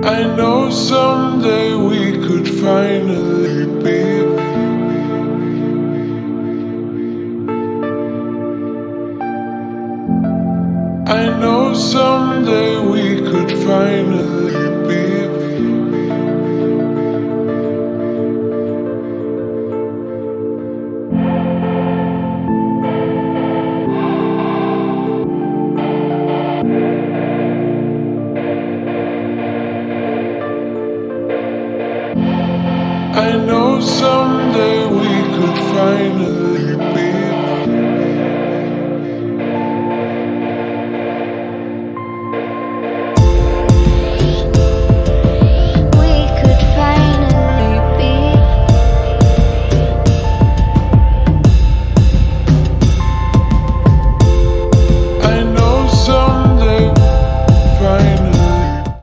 I know someday we could finally be. I know someday we could finally be. I know someday we could finally